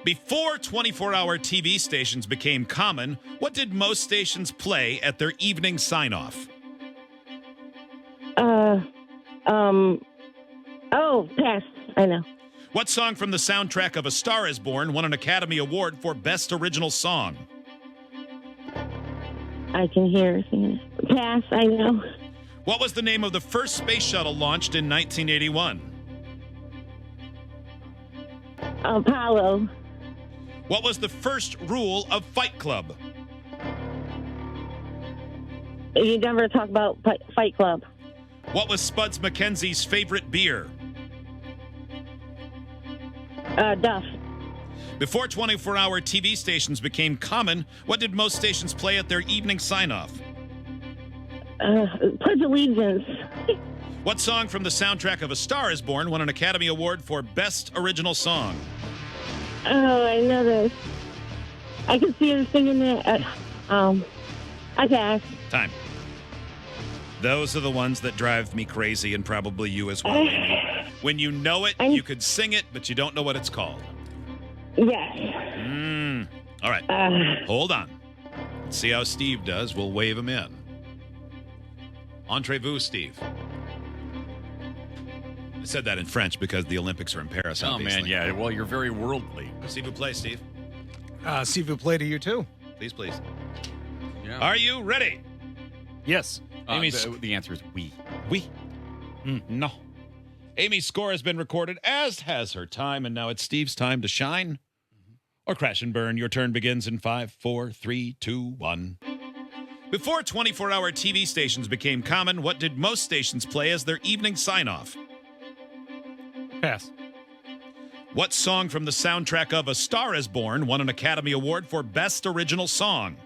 Before 24-hour TV stations became common, what did most stations play at their evening sign-off? Pass. I know. What song from the soundtrack of A Star is Born won an Academy Award for Best Original Song? I can hear singing. Pass. I know. What was the name of the first space shuttle launched in 1981? Apollo. What was the first rule of Fight Club? You never talk about Fight Club. What was Spuds MacKenzie's favorite beer? Duff. Before 24-hour TV stations became common, what did most stations play at their evening sign-off? Pledge Allegiance. What song from the soundtrack of A Star is Born won an Academy Award for Best Original Song? Oh, I know this. I can see her singing it. I pass. Time. Those are the ones that drive me crazy, and probably you as well. When you know it, you could sing it, but you don't know what it's called. Yes. All right. Hold on. Let's see how Steve does. We'll wave him in. Entrez-vous, Steve. I said that in French because the Olympics are in Paris, obviously. Oh, man, yeah. Well, you're very worldly. S'il vous plaît, Steve. S'il vous plaît to you, too. Please, please. Yeah. Are you ready? Yes. The answer is we. Oui. No. Amy's score has been recorded, as has her time, and now it's Steve's time to shine or crash and burn. Your turn begins in 5, 4, 3, 2, 1. Before 24-hour TV stations became common, what did most stations play as their evening sign-off? Pass. What song from the soundtrack of A Star is Born won an Academy Award for Best Original Song?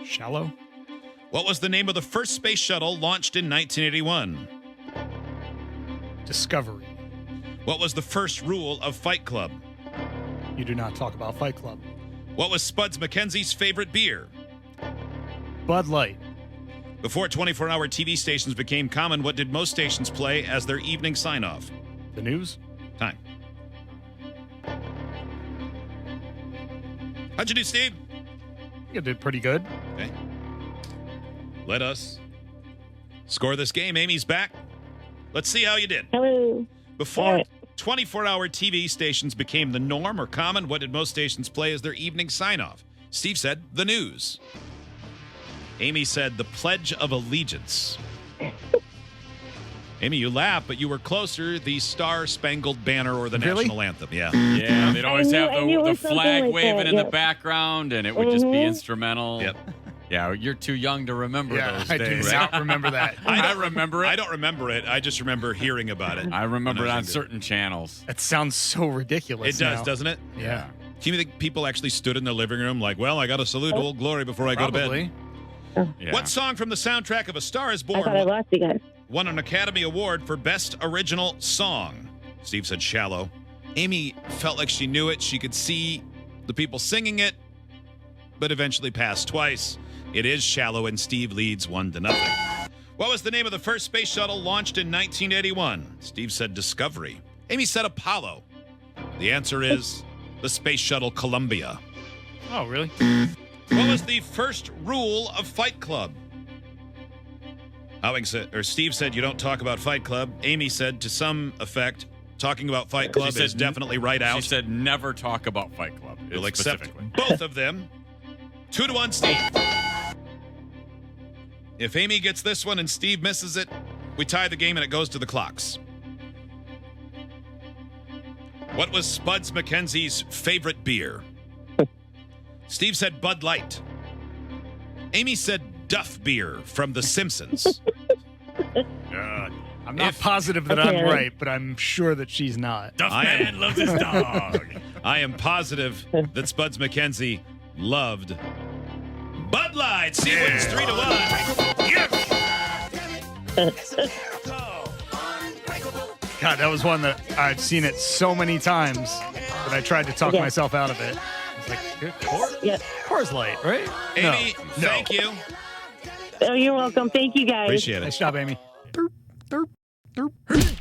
Shallow. What was the name of the first space shuttle launched in 1981? Discovery. What was the first rule of Fight Club? You do not talk about Fight Club. What was Spuds MacKenzie's favorite beer? Bud Light. Before 24-hour TV stations became common, what did most stations play as their evening sign-off? The news. Time. How'd you do, Steve? You did pretty good. Okay. Let us score this game. Amy's back. Let's see how you did. Hello. Before 24-hour TV stations became the norm or common, what did most stations play as their evening sign-off? Steve said the news. Amy said the Pledge of Allegiance. Amy, you laugh, but you were closer. The Star-Spangled Banner or the national anthem. Yeah. Yeah, they'd always have the was something flag like waving that, in the yep. background, and it would just be instrumental. Yep. Yeah, you're too young to remember those I days. do not remember that. I remember it. I don't remember it. I just remember hearing about it. I remember it when I on was younger. certain channels. That sounds so ridiculous. It does, now. doesn't it? Yeah. Do you think people actually stood in their living room like, well, I got to salute Old Glory before I go to Probably. bed? Yeah. What song from the soundtrack of A Star is I Born thought I lost you guys. won an Academy Award for Best Original Song? Steve said Shallow. Amy felt like she knew it. She could see the people singing it, but eventually passed twice. It is Shallow, and Steve leads 1-0. What was the name of the first space shuttle launched in 1981? Steve said Discovery. Amy said Apollo. The answer is the Space Shuttle Columbia. Oh, really? What was the first rule of Fight Club? Steve said you don't talk about Fight Club. Amy said, to some effect, talking about Fight Club is definitely right out. She said never talk about Fight Club. We'll accept specifically. both of them. 2-1, Steve. If Amy gets this one and Steve misses it, we tie the game and it goes to the clocks. What was Spuds MacKenzie's favorite beer? Steve said Bud Light. Amy said Duff beer from The Simpsons. I'm not positive that Okay. I'm right, but I'm sure that she's not. Duff Man loves his dog. I am positive that Spuds MacKenzie loved Bud Light. Steve wins 3-1. God, that was one that I've seen it so many times that I tried to talk Yeah. myself out of it. It's like, Yeah. Coors Light, right? Amy, No. thank you. Oh, you're welcome. Thank you, guys. Appreciate it. Nice job, Amy. Derp, derp, derp.